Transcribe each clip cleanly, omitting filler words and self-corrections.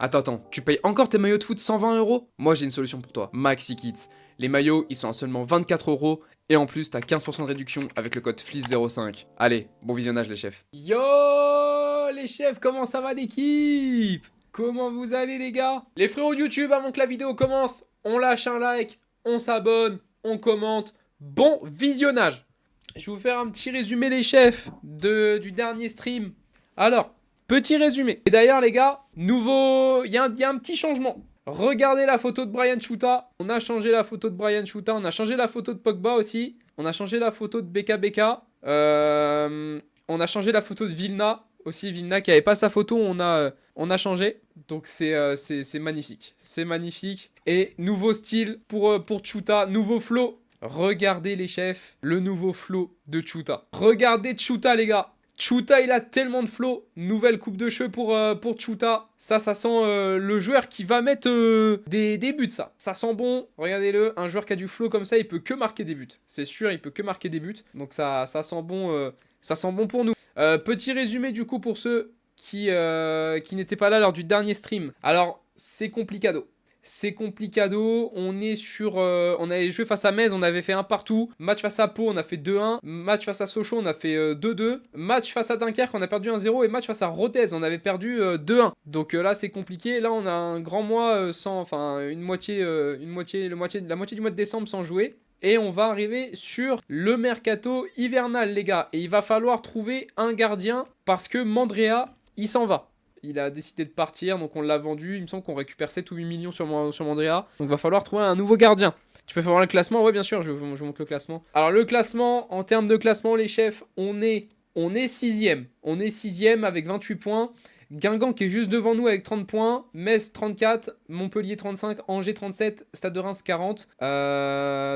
Attends, tu payes encore tes maillots de foot 120 euros? Moi j'ai une solution pour toi, Maxi Kits. Les maillots, ils sont à seulement 24 euros et en plus t'as 15% de réduction avec le code FLIS05. Allez, bon visionnage les chefs. Yo les chefs, comment ça va l'équipe? Comment vous allez les gars? Les frérots de YouTube, avant que la vidéo commence, on lâche un like, on s'abonne, on commente. Bon visionnage. Je vais vous faire un petit résumé les chefs du dernier stream. Alors, petit résumé. Et d'ailleurs les gars, nouveau, il y a un petit changement. Regardez la photo de Brian Chouta. On a changé la photo de Brian Chouta. On a changé la photo de Pogba aussi. On a changé la photo de BKBK. On a changé la photo de Vilna. Aussi Vilna qui avait pas sa photo, on a changé. Donc c'est magnifique. C'est magnifique. Et nouveau style pour Chouta. Nouveau flow. Regardez les chefs. Le nouveau flow de Chouta. Regardez Chouta les gars. Chouta, il a tellement de flow. Nouvelle coupe de cheveux pour Chouta. Ça sent le joueur qui va mettre des buts, ça. Ça sent bon. Regardez-le. Un joueur qui a du flow comme ça, il peut que marquer des buts. C'est sûr, il peut que marquer des buts. Donc ça sent bon. Ça sent bon pour nous. Petit résumé du coup pour ceux qui n'étaient pas là lors du dernier stream. Alors, c'est complicado. C'est complicado, on est sur... on avait joué face à Metz, on avait fait un partout. Match face à Pau, on a fait 2-1. Match face à Sochaux, on a fait 2-2. Match face à Dunkerque, on a perdu 1-0. Et match face à Rodez, on avait perdu 2-1. Donc là, c'est compliqué. Là, on a un grand mois sans... Enfin, la moitié du mois de décembre sans jouer. Et on va arriver sur le mercato hivernal, les gars. Et il va falloir trouver un gardien parce que Mandrea, il s'en va. Il a décidé de partir, donc on l'a vendu. Il me semble qu'on récupère 7 ou 8 millions sur Mandrea. Donc il va falloir trouver un nouveau gardien. Tu peux faire voir le classement? Ouais, bien sûr, je vous montre le classement. Alors le classement, en termes de classement, les chefs, on est 6ème. On est 6ème avec 28 points. Guingamp qui est juste devant nous avec 30 points. Metz 34, Montpellier 35, Angers 37, Stade de Reims 40.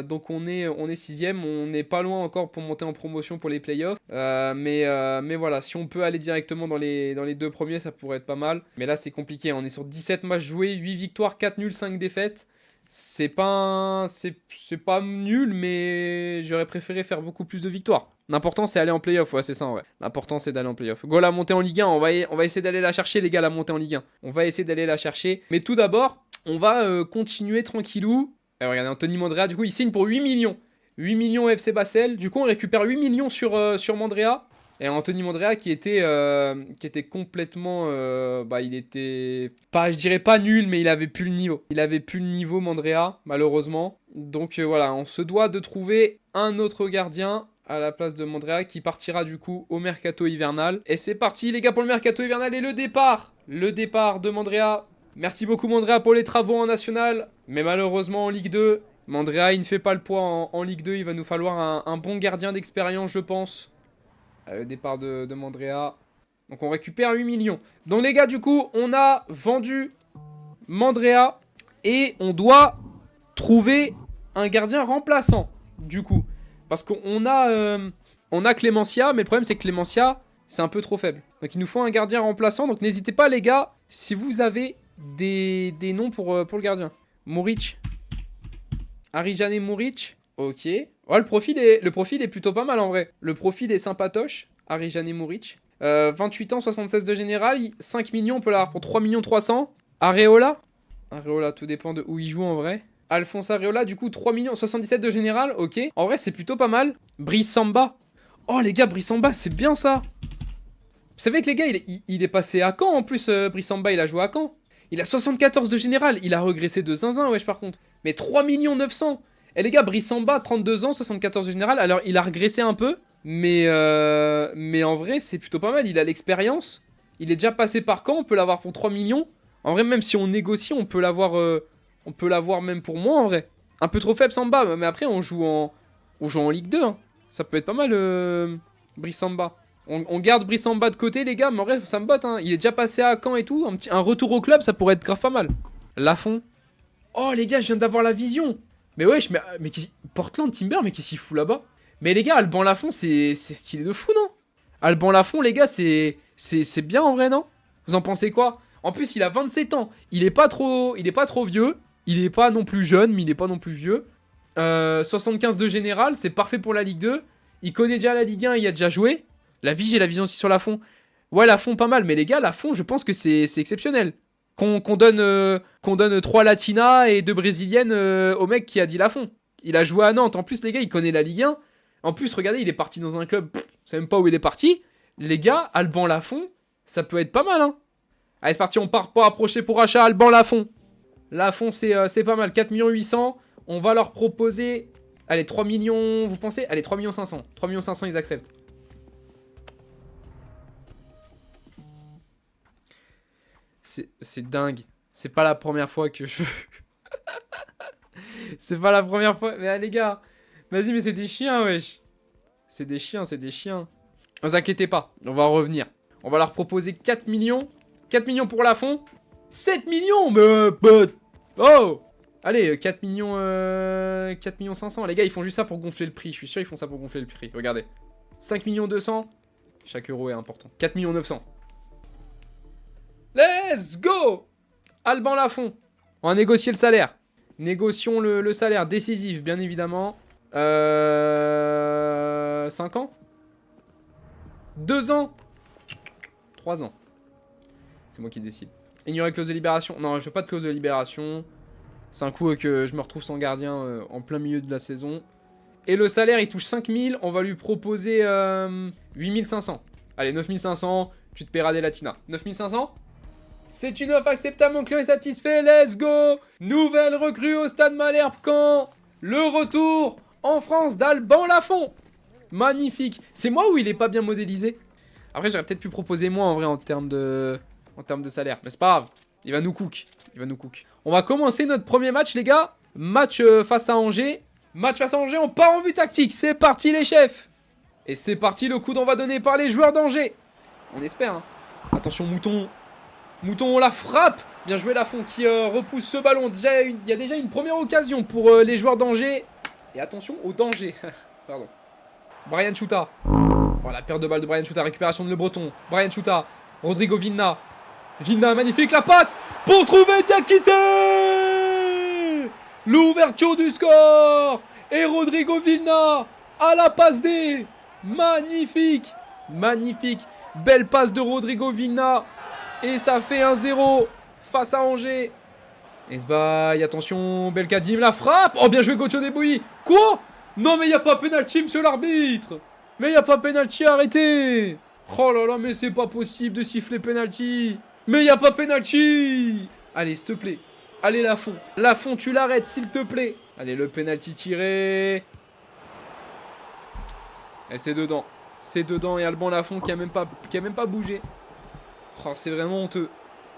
Donc on est 6ème. On n'est pas loin encore pour monter en promotion pour les playoffs. Mais voilà, si on peut aller directement dans les deux premiers, ça pourrait être pas mal. Mais là c'est compliqué. On est sur 17 matchs joués, 8 victoires, 4 nuls, 5 défaites. C'est pas nul, mais j'aurais préféré faire beaucoup plus de victoires. L'important c'est aller en playoff, ouais c'est ça ouais. L'important c'est d'aller en playoff. Go la montée en Ligue 1, on va essayer d'aller la chercher les gars, la montée en Ligue 1. On va essayer d'aller la chercher. Mais tout d'abord, on va continuer tranquillou. Et regardez, Anthony Mandrea, du coup il signe pour 8 millions. 8 millions FC Basel. Du coup on récupère 8 millions sur Mandrea. Et Anthony Mandrea qui était complètement... il était... je dirais pas nul, mais il avait plus le niveau. Il avait plus le niveau Mandrea, malheureusement. Donc voilà, on se doit de trouver un autre gardien à la place de Mandrea qui partira du coup au mercato hivernal. Et c'est parti les gars pour le mercato hivernal et le départ. Le départ de Mandrea. Merci beaucoup Mandrea pour les travaux en national. Mais malheureusement en Ligue 2, Mandrea il ne fait pas le poids en Ligue 2. Il va nous falloir un bon gardien d'expérience je pense. Le départ de Mandrea. Donc on récupère 8 millions. Donc les gars du coup on a vendu Mandrea. Et on doit trouver un gardien remplaçant du coup. Parce qu'on a Clémentia, mais le problème c'est que Clémentia, c'est un peu trop faible. Donc il nous faut un gardien remplaçant. Donc n'hésitez pas les gars, si vous avez des noms pour le gardien. Muric. Arijane Muric. Ok. Oh, le profil est plutôt pas mal en vrai. Le profil est sympatoche. Arijane Muric. 28 ans, 76 de général. 5 millions, on peut l'avoir pour 3 millions 300. Areola. Areola, tout dépend de où il joue en vrai. Alphonse Areola, du coup, 3 millions 77 de général, ok. En vrai, c'est plutôt pas mal. Brice Samba. Oh, les gars, Brice Samba, c'est bien ça. Vous savez que les gars, il est passé à Caen en plus, Brice Samba, il a joué à Caen. Il a 74 de général, il a régressé de zinzin, wesh, par contre. Mais 3 900 000. Et les gars, Brice Samba, 32 ans, 74 de général, alors il a régressé un peu. Mais en vrai, c'est plutôt pas mal, il a l'expérience. Il est déjà passé par Caen, on peut l'avoir pour 3 millions. En vrai, même si on négocie, on peut l'avoir... On peut l'avoir même pour moi en vrai. Un peu trop faible Samba, mais après on joue en Ligue 2. Hein. Ça peut être pas mal Brice Samba. On garde Brice Samba de côté les gars, mais en vrai ça me botte. Hein. Il est déjà passé à Caen et tout. Un retour au club, ça pourrait être grave pas mal. Lafont. Oh les gars, je viens d'avoir la vision. Mais wesh, mais Portland Timber, mais qu'est-ce qu'il fout là-bas? Mais les gars, Alban Lafont, c'est stylé de fou, non? Alban Lafont, les gars, c'est bien en vrai, non? Vous en pensez quoi? En plus, il a 27 ans. Il est pas trop vieux. Il est pas non plus jeune, mais il est pas non plus vieux. 75 de général, c'est parfait pour la Ligue 2. Il connaît déjà la Ligue 1, il a déjà joué. J'ai la vision aussi sur Lafont. Ouais, Lafont, pas mal. Mais les gars, Lafont, je pense que c'est exceptionnel. qu'on donne 3 latinas et 2 brésiliennes au mec qui a dit Lafont. Il a joué à Nantes. En plus, les gars, il connaît la Ligue 1. En plus, regardez, il est parti dans un club. Je sais même pas où il est parti. Les gars, Alban Lafont, ça peut être pas mal, hein. Allez, c'est parti, on part pour approcher pour achat Alban Lafont. Lafont, c'est pas mal. 4 800 000. On va leur proposer... Allez, 3 millions, vous pensez? Allez, 3 500 000. 3 500 000, ils acceptent. C'est dingue. C'est pas la première fois que je... C'est pas la première fois. Mais les gars, vas-y, mais c'est des chiens, wesh. C'est des chiens, c'est des chiens. Ne vous inquiétez pas, on va revenir. On va leur proposer 4 millions. 4 millions pour Lafont. 7 millions, mais... Oh! Allez, 4 millions... 4 millions 500. Les gars, ils font juste ça pour gonfler le prix. Je suis sûr, ils font ça pour gonfler le prix. Regardez. 5 millions 200. Chaque euro est important. 4 millions 900. Let's go! Alban Lafont. On va négocier le salaire. Négocions le salaire décisif, bien évidemment. 5 ans? 2 ans? 3 ans. C'est moi qui décide. Ignorer clause de libération. Non, je veux pas de clause de libération. C'est un coup que je me retrouve sans gardien en plein milieu de la saison. Et le salaire, il touche 5000. On va lui proposer 8500. Allez, 9500. Tu te paieras des latinas. 9500? C'est une offre acceptable, mon client est satisfait, let's go! Nouvelle recrue au Stade Malherbe Caen. Le retour en France d'Alban Lafont. Magnifique. C'est moi ou il est pas bien modélisé? Après, j'aurais peut-être pu proposer moins en vrai en termes de salaire. Mais c'est pas grave, il va nous cook. Il va nous cook. On va commencer notre premier match, les gars. Match face à Angers. Match face à Angers, on part en vue tactique. C'est parti, les chefs. Et c'est parti, le coup d'envoi donné par les joueurs d'Angers. On espère, hein. Attention, Mouton. Mouton, on la frappe. Bien joué Lafont qui repousse ce ballon. Il y a déjà une première occasion pour les joueurs d'Angers. Et attention au danger. Pardon. Brian Chouta. Oh, la perte de balle de Brian Chouta. Récupération de Le Breton. Brian Chouta. Rodrigo Vilna. Vilna, magnifique la passe pour trouver Diakité. L'ouverture du score. Et Rodrigo Vilna à la passe D. Magnifique. Magnifique. Belle passe de Rodrigo Vilna. Et ça fait 1-0 face à Angers. Esbaï, attention, Belkadim, la frappe. Oh, bien joué Gocho Debouy. Quoi? Non, mais il n'y a pas penalty, monsieur l'arbitre. Mais il n'y a pas penalty, arrêtez. Oh là là, mais c'est pas possible de siffler penalty. Mais il n'y a pas penalty. Allez, s'il te plaît. Allez, Lafont. Lafont, tu l'arrêtes, s'il te plaît. Allez, le penalty tiré. Et c'est dedans. C'est dedans. Et Alban Lafont qui a même pas bougé. Oh, c'est vraiment honteux.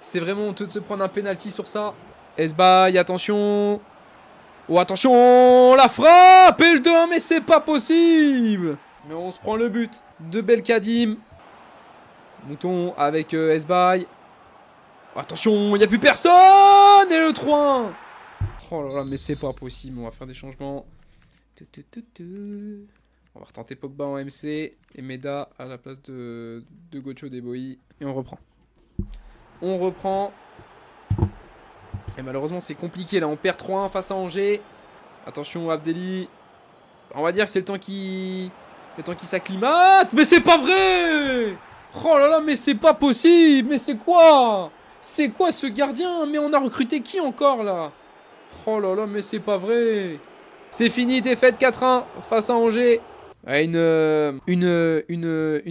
C'est vraiment honteux de se prendre un penalty sur ça. Esbaï, attention. Oh, attention. La frappe. Et le 2-1, mais c'est pas possible. Mais on se prend le but de Belkadim. Mouton avec Esbaï. Oh, attention, il n'y a plus personne. Et le 3-1. Oh là là, mais c'est pas possible. On va faire des changements. On va retenter Pogba en MC. Et Meda à la place de Gocho Debouy. Et on reprend. On reprend. Et malheureusement, c'est compliqué là. On perd 3-1 face à Angers. Attention, Abdelli. On va dire que c'est le temps qui s'acclimate. Mais c'est pas vrai. Oh là là, mais c'est pas possible. Mais c'est quoi? C'est quoi ce gardien? Mais on a recruté qui encore là? Oh là là, mais c'est pas vrai. C'est fini, défaite 4-1 face à Angers. Ouais, une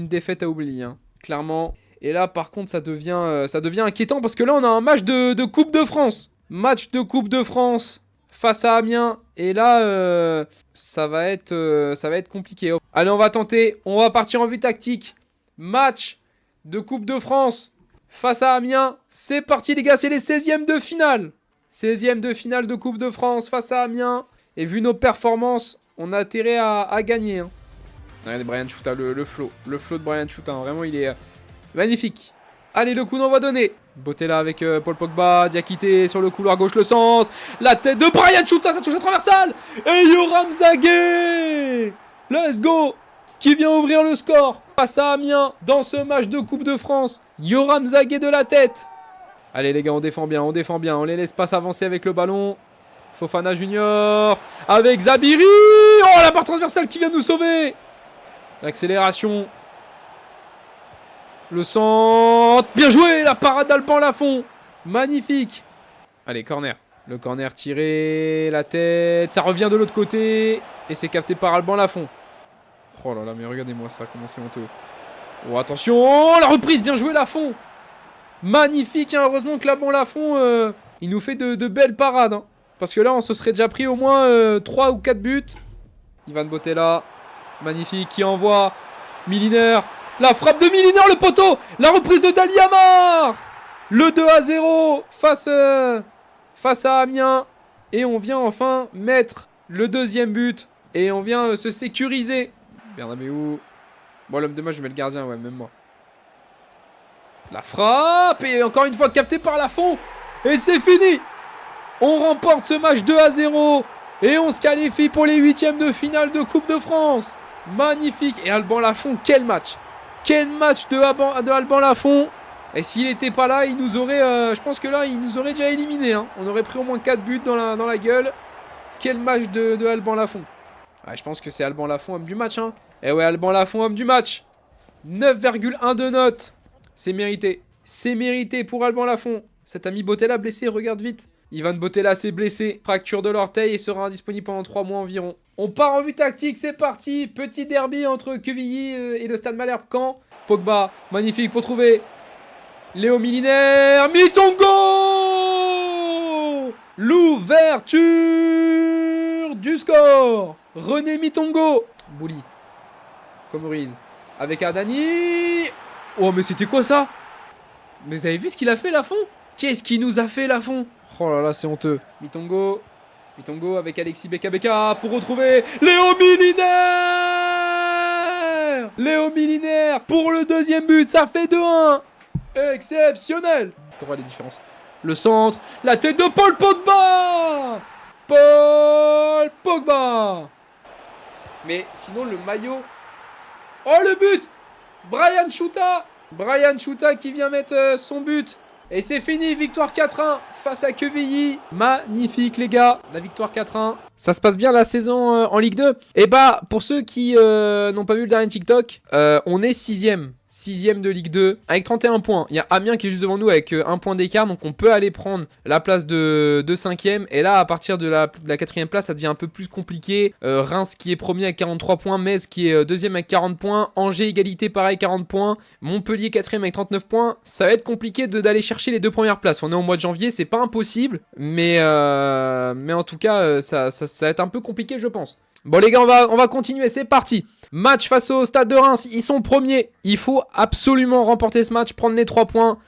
défaite à oublier, hein, clairement. Et là, par contre, ça devient inquiétant parce que là, on a un match de Coupe de France. Match de Coupe de France face à Amiens. Et là, ça va être compliqué. Allez, on va tenter. On va partir en vue tactique. Match de Coupe de France face à Amiens. C'est parti, les gars. C'est les 16e de finale. 16e de finale de Coupe de France face à Amiens. Et vu nos performances, on a intérêt à gagner, hein. Regardez Brian Chouta, le flow. Le flow de Brian Chouta, hein. Vraiment, il est magnifique. Allez, le coup d'envoi donné. Bottella avec Paul Pogba. Diakité sur le couloir gauche, le centre. La tête de Brian Chouta, ça touche la traversale. Et Yoram Zagué. Let's go. Qui vient ouvrir le score face à Amiens dans ce match de Coupe de France. Yoram Zagué de la tête. Allez, les gars, on défend bien, on défend bien. On les laisse pas s'avancer avec le ballon. Fofana Junior avec Zabiri. Oh, la barre transversale qui vient nous sauver. L'accélération. Le centre. Bien joué, la parade d'Alban Lafont. Magnifique. Allez, corner. Le corner tiré, la tête, ça revient de l'autre côté. Et c'est capté par Alban Lafont. Oh là là, mais regardez-moi ça, comment c'est honteux. Oh, attention, oh, la reprise, bien joué Lafont. Magnifique, hein, heureusement que Alban Lafont, il nous fait de belles parades. Hein. Parce que là, on se serait déjà pris au moins 3 ou 4 buts. Ivan Botella, magnifique, qui envoie Miliner. La frappe de Miliner, le poteau. La reprise de Dali Amar. Le 2-0 face à Amiens. Et on vient enfin mettre le deuxième but. Et on vient se sécuriser. Bernabéu. Bon, l'homme de match, je mets le gardien, ouais, même moi. La frappe. Et encore une fois capté par Lafont. Et c'est fini. On remporte ce match 2-0. Et on se qualifie pour les huitièmes de finale de Coupe de France. Magnifique. Et Alban Lafont, quel match. Quel match de Alban Lafont. Et s'il n'était pas là, il nous aurait... je pense que là, il nous aurait déjà éliminé. Hein. On aurait pris au moins 4 buts dans la gueule. Quel match de Alban Lafont. Ah, je pense que c'est Alban Lafont, homme du match. Hein. Et ouais, Alban Lafont, homme du match. 9,1 de note. C'est mérité. C'est mérité pour Alban Lafont. Cet ami Botella blessé, regarde vite. Ivan Botella s'est blessé. Fracture de l'orteil et sera indisponible pendant 3 mois environ. On part en vue tactique, c'est parti. Petit derby entre Quevilly et le Stade Malherbe Caen. Pogba, magnifique pour trouver Léo Miliner. Mitongo. L'ouverture du score. René Mitongo. Bouli. Comme Ruiz. Avec Ardani. Oh, mais c'était quoi ça? Mais vous avez vu ce qu'il a fait, Lafont? Qu'est-ce qu'il nous a fait, Lafont? Oh là là, c'est honteux. Mitongo. Mitongo avec Alexis Beka pour retrouver Léo Miliner. Léo Miliner pour le deuxième but. Ça fait 2-1. Exceptionnel. On voit les différences. Le centre. La tête de Paul Pogba. Paul Pogba. Mais sinon, le maillot. Oh, le but. Brian Chouta. Brian Chouta qui vient mettre son but. Et c'est fini, victoire 4-1 face à Quevilly. Magnifique les gars, la victoire 4-1. Ça se passe bien la saison en Ligue 2. Et bah, pour ceux qui n'ont pas vu le dernier TikTok, on est 6ème. 6ème de Ligue 2 avec 31 points. Il y a Amiens qui est juste devant nous avec 1 point d'écart. Donc on peut aller prendre la place de 5ème. Et là, à partir de la 4ème place, ça devient un peu plus compliqué. Reims qui est premier avec 43 points. Metz qui est deuxième avec 40 points. Angers égalité pareil 40 points. Montpellier 4ème avec 39 points. Ça va être compliqué d'aller chercher les 2 premières places. On est au mois de janvier, c'est pas impossible. Mais en tout cas, ça va être un peu compliqué je pense. Bon les gars, on va continuer, c'est parti. Match face au Stade de Reims, ils sont premiers. Il faut absolument remporter ce match, prendre les 3 points.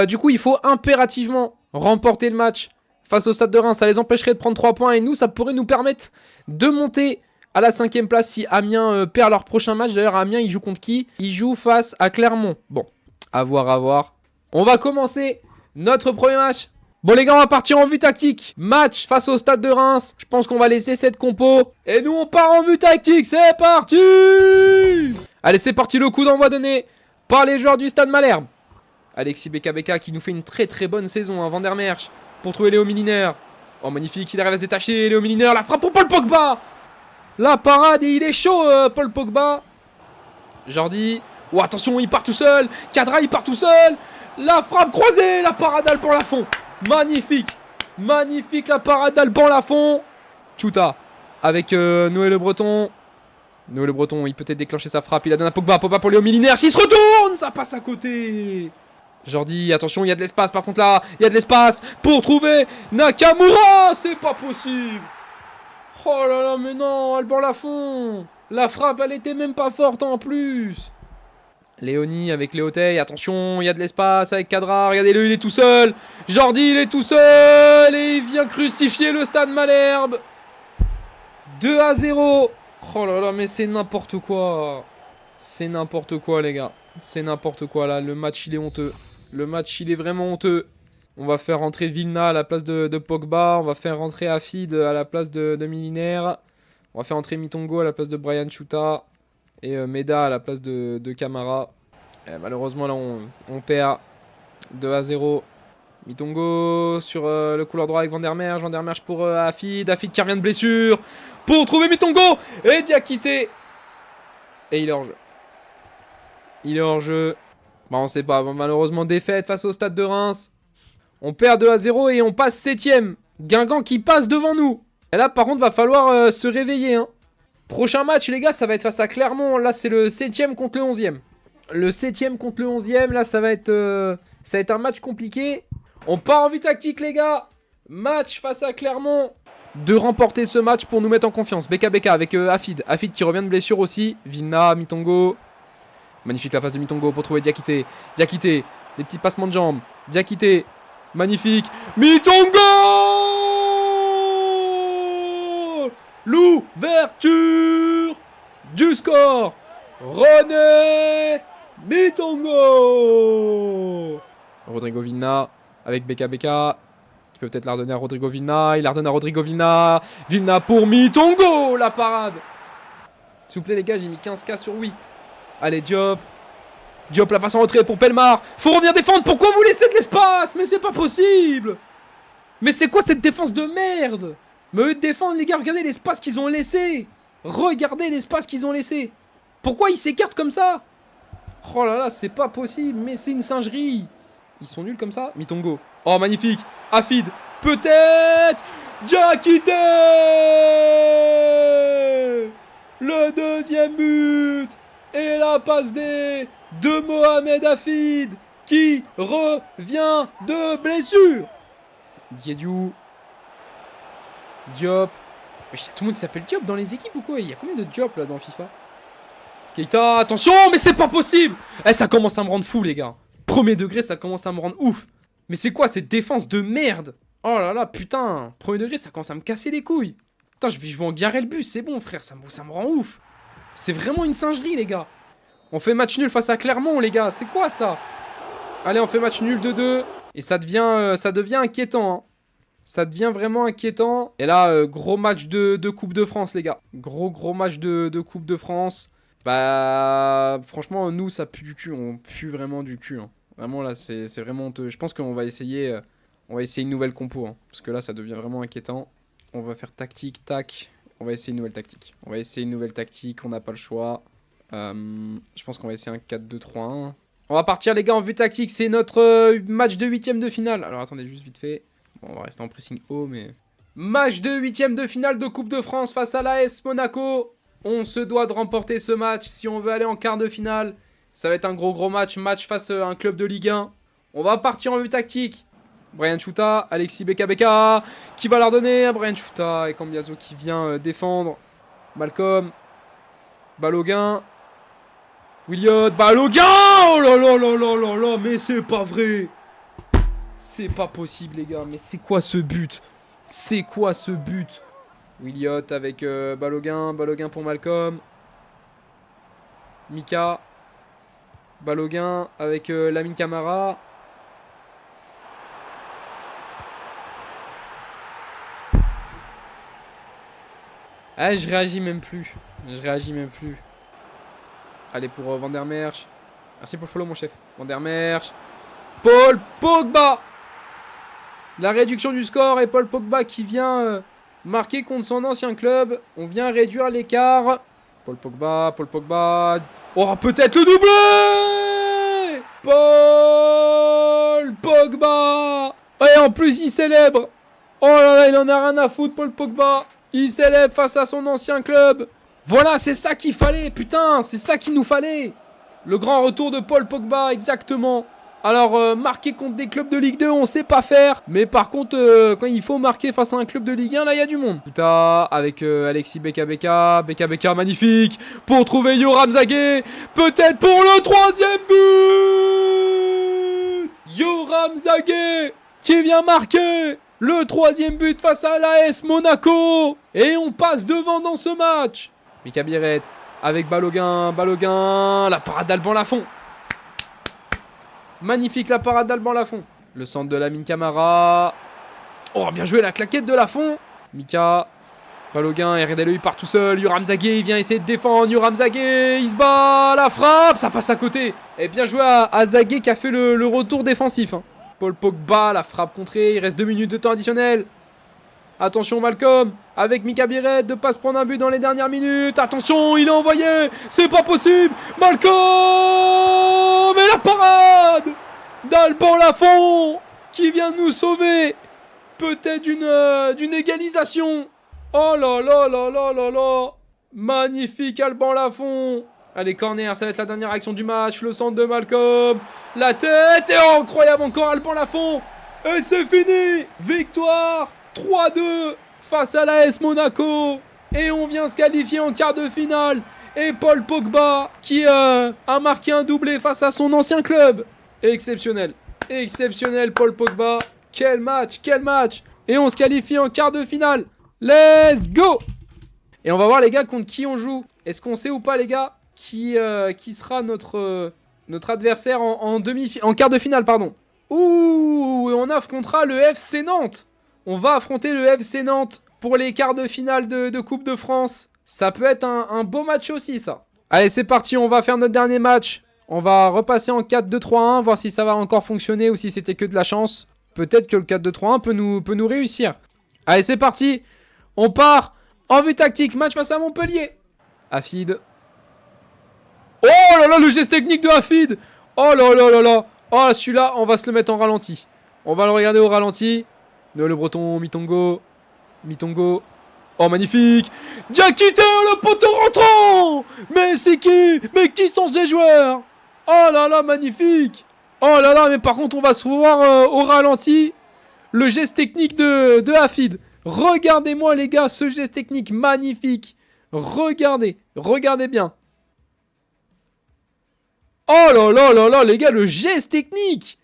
Du coup, il faut impérativement remporter le match face au Stade de Reims. Ça les empêcherait de prendre 3 points et nous, ça pourrait nous permettre de monter à la 5ème place si Amiens perd leur prochain match. D'ailleurs, Amiens, il joue contre qui? Il joue face à Clermont. Bon, à voir. On va commencer notre premier match. Bon les gars, on va partir en vue tactique. Match face au Stade de Reims. Je pense qu'on va laisser cette compo. Et nous, on part en vue tactique. C'est parti. Allez, c'est parti. Le coup d'envoi donné par les joueurs du Stade Malherbe. Alexis Beka qui nous fait une très très bonne saison. Hein. Van der Merch pour trouver Léo Miliner. Oh, magnifique. Il arrive à se détacher. Léo Miliner. La frappe pour Paul Pogba. La parade et il est chaud, Paul Pogba. Jordi. Oh, attention, il part tout seul. Kadra, il part tout seul. La frappe croisée. La parade Alban Lafont. Magnifique. Magnifique la parade d'Alban Lafont. Chouta avec Noé Le Breton. Noé Le Breton, il peut peut-être déclencher sa frappe. Il a donné à Pogba. Pogba pour Léo Miliner. S'il se retourne, ça passe à côté. Jordi, attention, il y a de l'espace par contre là. Il y a de l'espace pour trouver Nakamura. C'est pas possible. Oh là là, mais non, Alban Lafont. La frappe, elle était même pas forte en plus. Léonie avec Léotey, attention, il y a de l'espace avec Kadra, regardez-le, il est tout seul. Jordi, il est tout seul et il vient crucifier le Stade Malherbe. 2-0. Oh là là, mais c'est n'importe quoi. C'est n'importe quoi, les gars. C'est n'importe quoi, là. Le match, il est honteux. Le match, il est vraiment honteux. On va faire rentrer Vilna à la place de Pogba. On va faire rentrer Afid à la place de Miliner. On va faire rentrer Mitongo à la place de Brian Chouta. Et Meda à la place de Camara. Et malheureusement, là, on perd 2-0. Mitongo sur le couloir droit avec Van der Merch. Van der Merch pour Afid. Afid qui revient de blessure. Pour trouver Mitongo. Et Diakité. Et il est hors jeu. Il est hors jeu. Bon, on sait pas. Bon, malheureusement, défaite face au Stade de Reims. On perd 2-0 et on passe 7ème. Guingamp qui passe devant nous. Et là, par contre, va falloir se réveiller. Hein. Prochain match, les gars, ça va être face à Clermont. Là, c'est le 7ème contre le 11ème. Le 7ème contre le 11ème. Là, ça va être un match compliqué. On part en vue tactique, les gars. Match face à Clermont. De remporter ce match pour nous mettre en confiance. BKBK avec Afid. Afid qui revient de blessure aussi. Vilna, Mitongo. Magnifique la passe de Mitongo pour trouver Diakité. Diakité. Des petits passements de jambes. Diakité. Magnifique. Mitongo! L'ouverture du score. René Mitongo. Rodrigo Vilna avec BKBK. Il peut peut-être la redonner à Rodrigo Vilna. Il la redonne à Rodrigo Vilna. Vilna pour Mitongo. La parade. S'il vous plaît, les gars, j'ai mis 15K sur oui. Allez, Diop. Diop, la passe en retrait pour Pelmar. Faut revenir défendre. Pourquoi vous laissez de l'espace? Mais c'est pas possible. Mais c'est quoi cette défense de merde? Mais eux de défendre, les gars, regardez l'espace qu'ils ont laissé. Regardez l'espace qu'ils ont laissé. Pourquoi ils s'écartent comme ça? Oh là là, c'est pas possible. Mais c'est une singerie. Ils sont nuls comme ça. Mitongo. Oh, magnifique. Afid. Peut-être. Diakité. Le deuxième but. Et la passe D de Mohamed Afid qui revient de blessure. Diédiou. Diop. Il y a tout le monde qui s'appelle Diop dans les équipes ou quoi? Il y a combien de Diop là dans FIFA? Keita, attention, mais c'est pas possible. Eh, ça commence à me rendre fou, les gars. Premier degré, ça commence à me rendre ouf. Mais c'est quoi cette défense de merde? Oh là là, putain. Premier degré, ça commence à me casser les couilles. Putain, je vais en garer le bus, c'est bon, frère, ça me rend ouf. C'est vraiment une singerie, les gars. On fait match nul face à Clermont, les gars. C'est quoi, ça? Allez, on fait match nul 2-2. Et ça devient inquiétant, hein. Ça devient vraiment inquiétant. Et là, gros match de Coupe de France, les gars. Gros match de Coupe de France. Bah, franchement, nous, ça pue du cul. On pue vraiment du cul, hein. Vraiment, là, c'est vraiment honteux. Je pense qu'on va essayer une nouvelle compo, hein. Parce que là, ça devient vraiment inquiétant. On va faire tactique, tac. On va essayer une nouvelle tactique. On n'a pas le choix. Je pense qu'on va essayer un 4-2-3-1. On va partir, les gars, en vue tactique. C'est notre match de 8ème de finale. Alors, attendez, juste vite fait. Bon, on va rester en pressing haut, mais... Match de 8ème de finale de Coupe de France face à l'AS Monaco. On se doit de remporter ce match si on veut aller en quart de finale. Ça va être un gros match. Match face à un club de Ligue 1. On va partir en vue tactique. Brian Chouta, Alexis BKBK qui va la redonner à Brian Chouta et Cambiaso qui vient défendre. Malcolm, Balogun, Williot, Balogun. Oh là là là là là là, mais c'est pas vrai. C'est pas possible, les gars. Mais c'est quoi ce but? C'est quoi ce but? Williot avec Balogun, Balogun pour Malcolm. Mika, Balogun avec Lamine Camara. Ah, je réagis même plus. Allez, pour Van der Merch. Merci pour le follow, mon chef. Van der Merch. Paul Pogba. La réduction du score et Paul Pogba qui vient marquer contre son ancien club. On vient réduire l'écart. Paul Pogba. Oh, peut-être le doublé. Paul Pogba. Et en plus, il célèbre. Oh là là, il en a rien à foutre, Paul Pogba. Il s'élève face à son ancien club. Voilà, c'est ça qu'il fallait, putain. C'est ça qu'il nous fallait. Le grand retour de Paul Pogba, exactement. Alors, marquer contre des clubs de Ligue 2, on sait pas faire. Mais par contre, quand il faut marquer face à un club de Ligue 1, là, il y a du monde. Putain, avec Alexis BKBK. BKBK, magnifique. Pour trouver Yoram Zagué. Peut-être pour le 3e but. Yoram Zagué qui vient marquer le 3e but face à l'AS Monaco. Et on passe devant dans ce match. Mika Biret avec Balogun. La parade d'Alban Lafont. Magnifique la parade d'Alban Lafont. Le centre de Lamine Camara. Oh, bien joué la claquette de Lafont. Mika. Balogun, RDLE il part tout seul. Yoram Zagué, il vient essayer de défendre. Yoram Zagué, il se bat. La frappe, ça passe à côté. Et bien joué à Zagué qui a fait le retour défensif, hein. Paul Pogba, la frappe contrée, il reste 2 minutes de temps additionnel. Attention Malcolm, avec Mika Biret, de pas se prendre un but dans les dernières minutes. Attention, il est envoyé, c'est pas possible. Malcolm, et la parade d'Alban Lafont qui vient nous sauver. Peut-être d'une égalisation. Oh là là là là là là. Magnifique Alban Lafont. Allez, corner, ça va être la dernière action du match. Le centre de Malcolm. La tête. Et incroyable encore Alban Lafont. Et c'est fini. Victoire 3-2 face à l'AS Monaco. Et on vient se qualifier en quart de finale. Et Paul Pogba qui a marqué un doublé face à son ancien club. Exceptionnel. Exceptionnel Paul Pogba. Quel match, quel match. Et on se qualifie en quart de finale. Let's go. Et on va voir les gars contre qui on joue. Est-ce qu'on sait ou pas les gars qui sera notre adversaire en quart de finale, pardon. Ouh, et on affrontera le FC Nantes. On va affronter le FC Nantes pour les quarts de finale de Coupe de France. Ça peut être un beau match aussi, ça. Allez, c'est parti, on va faire notre dernier match. On va repasser en 4-2-3-1, voir si ça va encore fonctionner ou si c'était que de la chance. Peut-être que le 4-2-3-1 peut nous réussir. Allez, c'est parti. On part en vue tactique. Match face à Montpellier. Hafid. Oh là là, le geste technique de Hafid. Oh là là là là. Oh, celui-là, on va se le mettre en ralenti. On va le regarder au ralenti. Le breton, Mitongo. Mitongo. Oh, magnifique. Diakité, le poteau rentrant. Mais c'est qui? Mais qui sont ces joueurs? Oh là là, magnifique. Oh là là, mais par contre, on va se voir au ralenti. Le geste technique de Hafid. Regardez-moi, les gars, ce geste technique magnifique. Regardez. Regardez bien. Oh là là là là, les gars, le geste technique.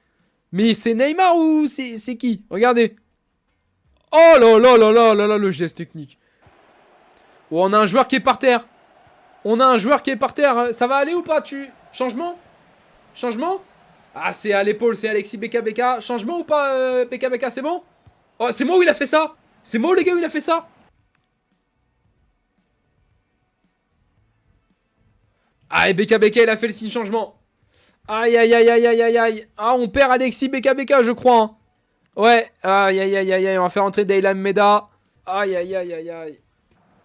Mais c'est Neymar ou c'est qui? Regardez. Oh là là là là là là, le geste technique. Oh, on a un joueur qui est par terre. On a un joueur qui est par terre. Ça va aller ou pas? Changement? Changement? Ah, c'est à l'épaule, c'est Alexis Beka. Changement ou pas, Beka, c'est bon? Oh, c'est moi où il a fait ça? C'est moi, les gars, où il a fait ça? Ah, et Beka, il a fait le signe changement. Aïe, aïe, aïe, aïe, aïe, aïe, aïe. Ah, on perd Alexis Beka, je crois. Hein. Ouais, aïe, aïe, aïe, aïe, aïe. On va faire entrer Daylan Meda. Aïe, aïe, aïe, aïe, aïe.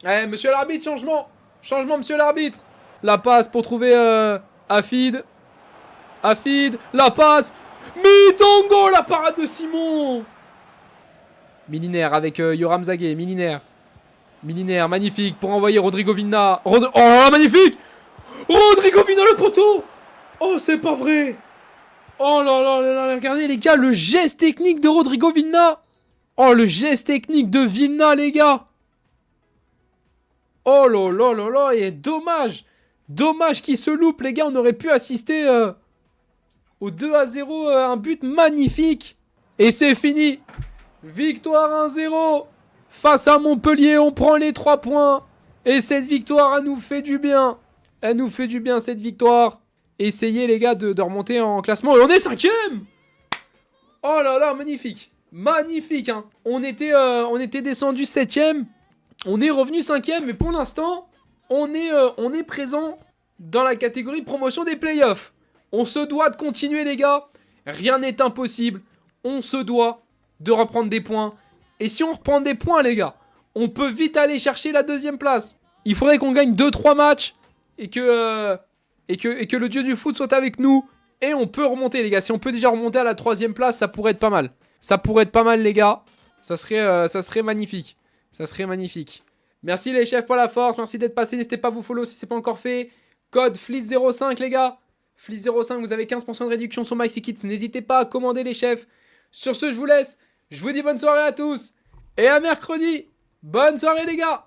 Eh, monsieur l'arbitre, changement. Changement, monsieur l'arbitre. La passe pour trouver Hafid. Hafid, la passe. Mitongo, la parade de Simon. Milinaire avec Yoram Zagué. Milinaire, magnifique pour envoyer Rodrigo Vinha. Oh, magnifique. Rodrigo Vinha, le poteau. Oh, c'est pas vrai. Oh là là là là, regardez les gars, le geste technique de Rodrigo Vinha. Oh, le geste technique de Vinha, les gars. Oh là là là là, et dommage. Dommage qu'il se loupe, les gars. On aurait pu assister au 2-0, un but magnifique. Et c'est fini. Victoire 1-0 face à Montpellier. On prend les 3 points. Et cette victoire, elle nous fait du bien. Elle nous fait du bien, cette victoire. Essayez, les gars, de remonter en classement. Et on est 5ème. Oh là là, magnifique. Magnifique, hein. On était descendu 7ème. On est revenu 5ème. Mais pour l'instant, on est présent dans la catégorie promotion des playoffs. On se doit de continuer, les gars. Rien n'est impossible. On se doit de reprendre des points. Et si on reprend des points, les gars, on peut vite aller chercher la 2ème place. Il faudrait qu'on gagne 2-3 matchs et que le dieu du foot soit avec nous. Et on peut remonter, les gars. Si on peut déjà remonter à la 3ème place, ça pourrait être pas mal. Ça pourrait être pas mal, les gars. Ça serait magnifique. Ça serait magnifique. Merci les chefs pour la force. Merci d'être passé. N'hésitez pas à vous follow si c'est pas encore fait. Code FLIT05, les gars. FLIT05, vous avez 15% de réduction sur MaxiKids. N'hésitez pas à commander les chefs. Sur ce, je vous laisse. Je vous dis bonne soirée à tous. Et à mercredi. Bonne soirée, les gars.